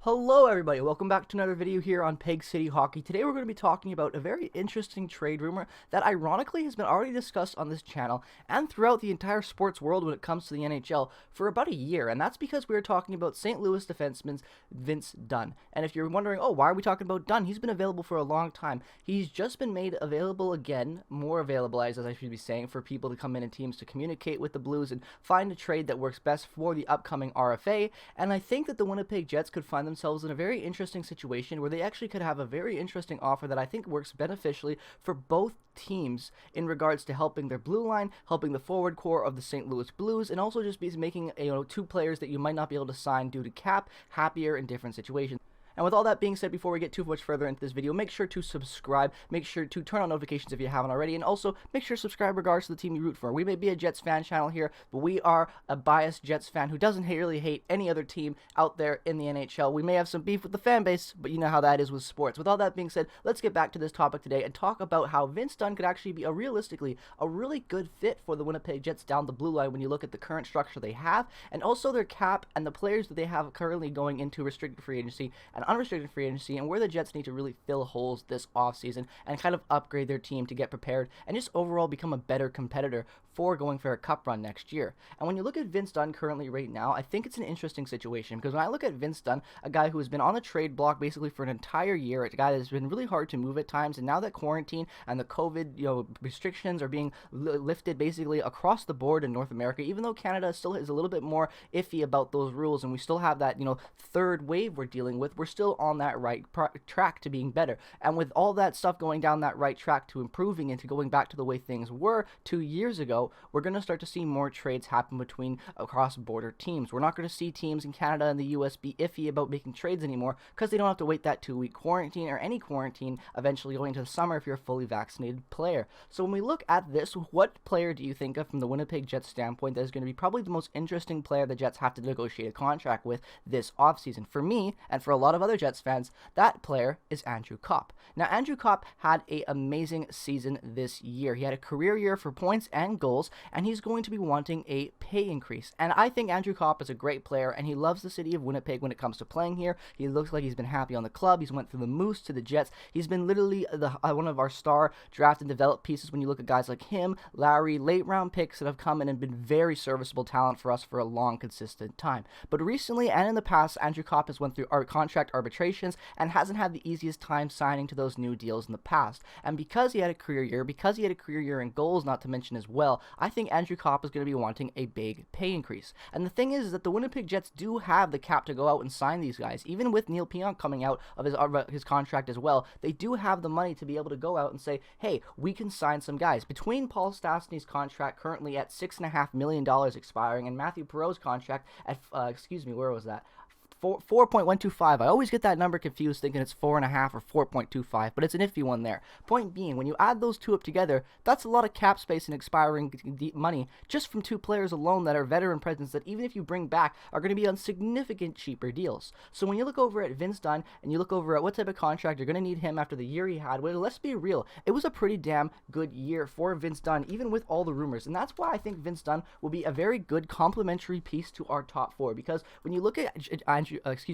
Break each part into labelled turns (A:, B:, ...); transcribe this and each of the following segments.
A: Hello everybody, welcome back to another video here on Peg City Hockey. Today we're going to be talking about a very interesting trade rumor that ironically has been already discussed on this channel and throughout the entire sports world when it comes to the NHL for about a year, and that's because we are talking about St. Louis defenseman Vince Dunn. And if you're wondering, oh, why are we talking about Dunn? He's been available for a long time. He's just been made available again, more available as I should be saying, for people to come in and teams to communicate with the Blues and find a trade that works best for the upcoming RFA, and I think that the Winnipeg Jets could find themselves in a very interesting situation where they actually could have a very interesting offer that I think works beneficially for both teams in regards to helping their blue line, helping the forward core of the St. Louis Blues, and also just be making two players that you might not be able to sign due to cap happier in different situations. And with all that being said, before we get too much further into this video, make sure to subscribe, make sure to turn on notifications if you haven't already, and also make sure to subscribe regardless of the team you root for. We may be a Jets fan channel here, but we are a biased Jets fan who doesn't really hate any other team out there in the NHL. We may have some beef with the fan base, but you know how that is with sports. With all that being said, let's get back to this topic today and talk about how Vince Dunn could actually be realistically a really good fit for the Winnipeg Jets down the blue line when you look at the current structure they have, and also their cap and the players that they have currently going into restricted free agency and unrestricted free agency, and where the Jets need to really fill holes this offseason and kind of upgrade their team to get prepared and just overall become a better competitor for going for a cup run next year. And when you look at Vince Dunn currently right now, I think it's an interesting situation because when I look at Vince Dunn, a guy who has been on the trade block basically for an entire year, a guy that's been really hard to move at times, and now that quarantine and the COVID restrictions are being lifted basically across the board in North America, even though Canada still is a little bit more iffy about those rules and we still have that third wave we're dealing with, we're still on that right track to being better. And with all that stuff going down that right track to improving and to going back to the way things were 2 years ago, we're going to start to see more trades happen between cross-border teams. We're not going to see teams in Canada and the US be iffy about making trades anymore because they don't have to wait that 2-week quarantine or any quarantine eventually going into the summer if you're a fully vaccinated player. So when we look at this, what player do you think of from the Winnipeg Jets standpoint that is going to be probably the most interesting player the Jets have to negotiate a contract with this offseason? For me, and for a lot of other Jets fans, that player is Andrew Copp. Now, Andrew Copp had an amazing season this year. He had a career year for points and goals, and he's going to be wanting a pay increase. And I think Andrew Copp is a great player, and he loves the city of Winnipeg when it comes to playing here. He looks like he's been happy on the club. He's went through the Moose to the Jets. He's been literally one of our star draft and develop pieces when you look at guys like him, Lowry, late round picks that have come in and been very serviceable talent for us for a long, consistent time. But recently and in the past, Andrew Copp has went through our contract arbitrations and hasn't had the easiest time signing to those new deals in the past. And because he had a career year, in goals, not to mention as well, I think Andrew Copp is going to be wanting a big pay increase. And the thing is that the Winnipeg Jets do have the cap to go out and sign these guys. Even with Neil Pionk coming out of his contract as well, they do have the money to be able to go out and say, hey, we can sign some guys. Between Paul Stastny's contract currently at $6.5 million expiring and Matthew Perreault's contract at, where was that? 4.125. I always get that number confused thinking it's 4.5 or 4.25, but it's an iffy one there. Point being, when you add those two up together, that's a lot of cap space and expiring money just from two players alone that are veteran presence that even if you bring back are going to be on significant cheaper deals. So when you look over at Vince Dunn and you look over at what type of contract you're going to need him after the year he had, well, let's be real, it was a pretty damn good year for Vince Dunn, even with all the rumors. And that's why I think Vince Dunn will be a very good complementary piece to our top four, because when you look at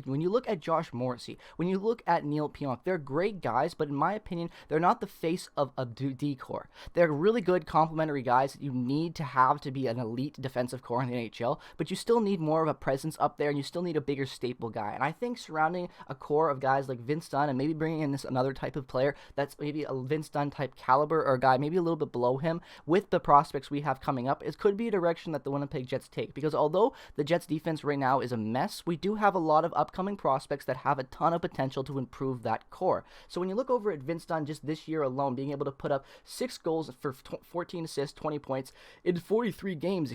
A: when you look at Josh Morrissey, when you look at Neil Pionk, they're great guys, but in my opinion, they're not the face of a D-core. They're really good complementary guys that you need to have to be an elite defensive core in the NHL, but you still need more of a presence up there, and you still need a bigger staple guy. And I think surrounding a core of guys like Vince Dunn and maybe bringing in this another type of player that's maybe a Vince Dunn type caliber or a guy maybe a little bit below him with the prospects we have coming up, it could be a direction that the Winnipeg Jets take. Because although the Jets defense right now is a mess, we do have a lot of upcoming prospects that have a ton of potential to improve that core. So when you look over at Vince Dunn just this year alone, being able to put up 6 goals for 14 assists, 20 points in 43 games,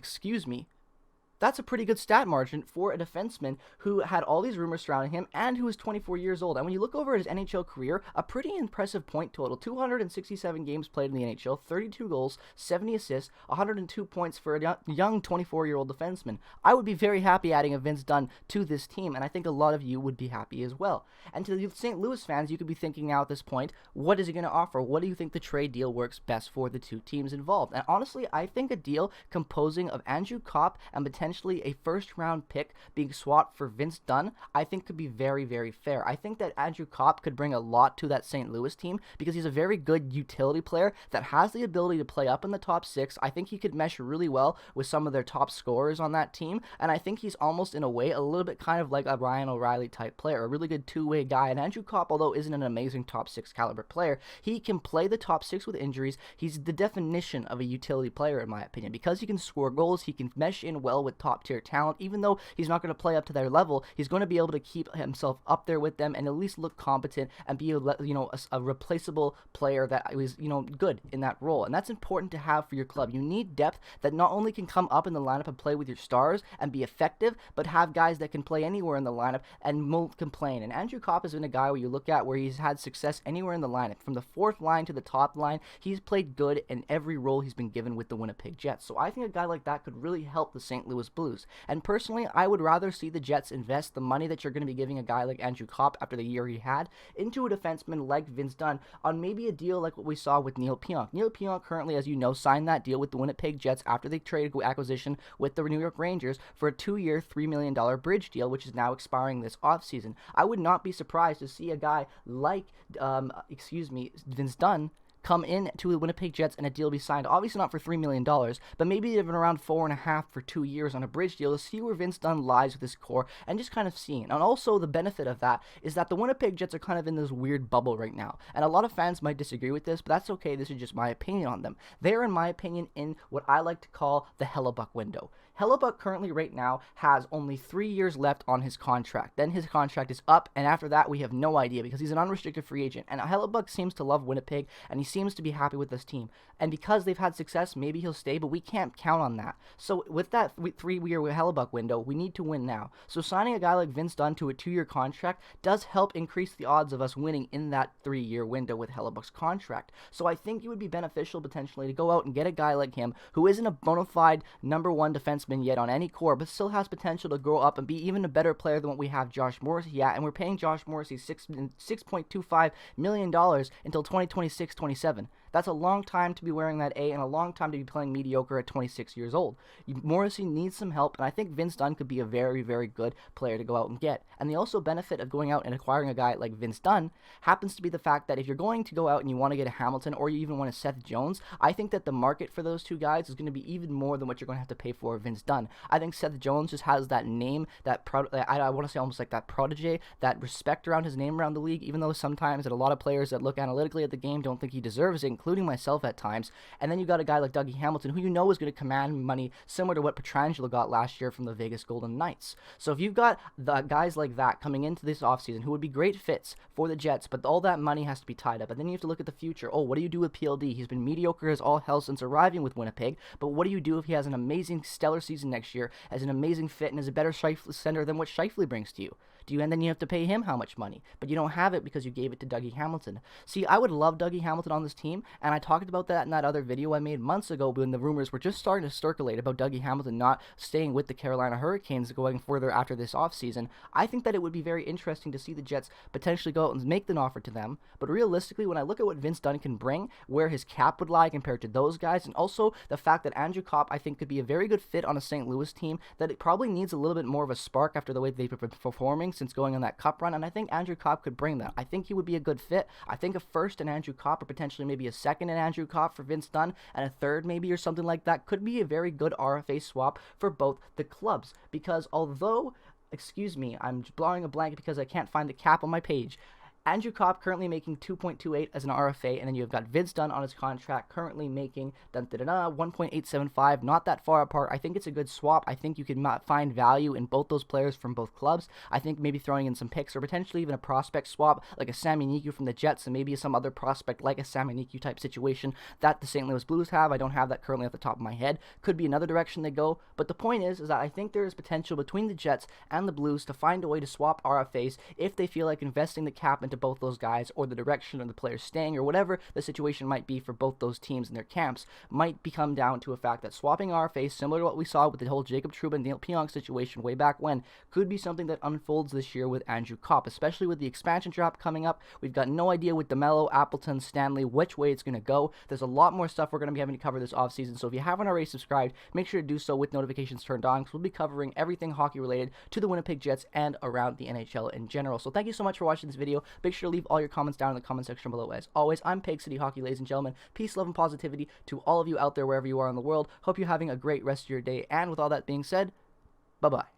A: that's a pretty good stat margin for a defenseman who had all these rumors surrounding him and who is 24 years old. And when you look over his NHL career, a pretty impressive point total. 267 games played in the NHL, 32 goals, 70 assists, 102 points for a young 24-year-old defenseman. I would be very happy adding a Vince Dunn to this team, and I think a lot of you would be happy as well. And to the St. Louis fans, you could be thinking now at this point, what is he going to offer? What do you think the trade deal works best for the two teams involved? And honestly, I think a deal composing of Andrew Copp and potentially potentially a first-round pick being swapped for Vince Dunn, I think could be very, very fair. I think that Andrew Copp could bring a lot to that St. Louis team because he's a very good utility player that has the ability to play up in the top six. I think he could mesh really well with some of their top scorers on that team, and I think he's almost, in a way, a little bit kind of like a Ryan O'Reilly type player, a really good two-way guy. And Andrew Copp, although isn't an amazing top six caliber player, he can play the top six with injuries. He's the definition of a utility player, in my opinion, because he can score goals, he can mesh in well with top tier talent. Even though he's not going to play up to their level, he's going to be able to keep himself up there with them and at least look competent and be a replaceable player that is good in that role. And that's important to have for your club. You need depth that not only can come up in the lineup and play with your stars and be effective, but have guys that can play anywhere in the lineup and won't complain. And Andrew Copp has been a guy where you look at where he's had success anywhere in the lineup. From the fourth line to the top line, he's played good in every role he's been given with the Winnipeg Jets. So I think a guy like that could really help the St. Louis Blues. And personally, I would rather see the Jets invest the money that you're going to be giving a guy like Andrew Copp after the year he had into a defenseman like Vince Dunn on maybe a deal like what we saw with Neil Pionk. Neil Pionk currently, as you know, signed that deal with the Winnipeg Jets after they traded acquisition with the New York Rangers for a 2-year, $3 million bridge deal, which is now expiring this offseason. I would not be surprised to see a guy like, Vince Dunn come in to the Winnipeg Jets and a deal be signed, obviously not for $3 million, but maybe even around $4.5 million for 2 years on a bridge deal to see where Vince Dunn lies with his core and just kind of seeing. And also the benefit of that is that the Winnipeg Jets are kind of in this weird bubble right now. And a lot of fans might disagree with this, but that's okay. This is just my opinion on them. They're, in my opinion, in what I like to call the Elliotte window. Elliotte currently right now has only 3 years left on his contract. Then his contract is up, and after that we have no idea because he's an unrestricted free agent. And Elliotte seems to love Winnipeg, and he seems to be happy with this team. And because they've had success, maybe he'll stay, but we can't count on that. So with that 3-year Elliotte window, we need to win now. So signing a guy like Vince Dunn to a 2-year contract does help increase the odds of us winning in that 3-year window with Elliotte contract. So I think it would be beneficial potentially to go out and get a guy like him who isn't a bona fide number 1 defenseman yet on any core, but still has potential to grow up and be even a better player than what we have Josh Morrissey at. And we're paying Josh Morrissey $6.25 million until 2026-27. That's a long time to be wearing that A and a long time to be playing mediocre at 26 years old. Morrissey needs some help, and I think Vince Dunn could be a very, very good player to go out and get. And the also benefit of going out and acquiring a guy like Vince Dunn happens to be the fact that if you're going to go out and you want to get a Hamilton or you even want a Seth Jones, I think that the market for those two guys is going to be even more than what you're going to have to pay for Vince Dunn. I think Seth Jones just has that name, I want to say almost like that protege, that respect around his name around the league, even though sometimes that a lot of players that look analytically at the game don't think he deserves it, including myself at times. And then you got a guy like Dougie Hamilton, who you know is going to command money similar to what Pietrangelo got last year from the Vegas Golden Knights. So if you've got the guys like that coming into this offseason who would be great fits for the Jets, but all that money has to be tied up. And then you have to look at the future. Oh, what do you do with PLD? He's been mediocre as all hell since arriving with Winnipeg, but what do you do if he has an amazing, stellar season next year, as an amazing fit, and is a better center than what Scheifele brings to you? And then you have to pay him how much money, but you don't have it because you gave it to Dougie Hamilton. See, I would love Dougie Hamilton on this team, and I talked about that in that other video I made months ago when the rumors were just starting to circulate about Dougie Hamilton not staying with the Carolina Hurricanes going further after this offseason. I think that it would be very interesting to see the Jets potentially go out and make an offer to them, but realistically, when I look at what Vince Dunn can bring, where his cap would lie compared to those guys, and also the fact that Andrew Copp, I think, could be a very good fit on a St. Louis team, that it probably needs a little bit more of a spark after the way they've been performing since going on that cup run, and I think Andrew Copp could bring that. I think he would be a good fit. I think a first in Andrew Copp, or potentially maybe a second in Andrew Copp for Vince Dunn, and a third maybe or something like that, could be a very good RFA swap for both the clubs. Because although, I'm blowing a blank because I can't find the cap on my page, Andrew Copp currently making $2.28 as an RFA, and then you've got Vince Dunn on his contract currently making $1.875. Not that far apart. I think it's a good swap. I think you can find value in both those players from both clubs. I think maybe throwing in some picks or potentially even a prospect swap like a Sami Niku from the Jets and maybe some other prospect like a Sami Niku type situation that the St. Louis Blues have. I don't have that currently off the top of my head. Could be another direction they go. But the point is that I think there is potential between the Jets and the Blues to find a way to swap RFAs if they feel like investing the cap into to both those guys, or the direction of the players staying, or whatever the situation might be for both those teams and their camps, might become down to a fact that swapping RFAs, similar to what we saw with the whole Jacob Trouba and Neil Pionk situation way back when, could be something that unfolds this year with Andrew Kopp, especially with the expansion draft coming up. We've got no idea with DeMello, Appleton, Stanley, which way it's going to go. There's a lot more stuff we're going to be having to cover this offseason, so if you haven't already subscribed, make sure to do so with notifications turned on, because we'll be covering everything hockey related to the Winnipeg Jets and around the NHL in general. So thank you so much for watching this video. Make sure to leave all your comments down in the comment section below. As always, I'm Peg City Hockey, ladies and gentlemen. Peace, love, and positivity to all of you out there wherever you are in the world. Hope you're having a great rest of your day, and with all that being said, bye-bye.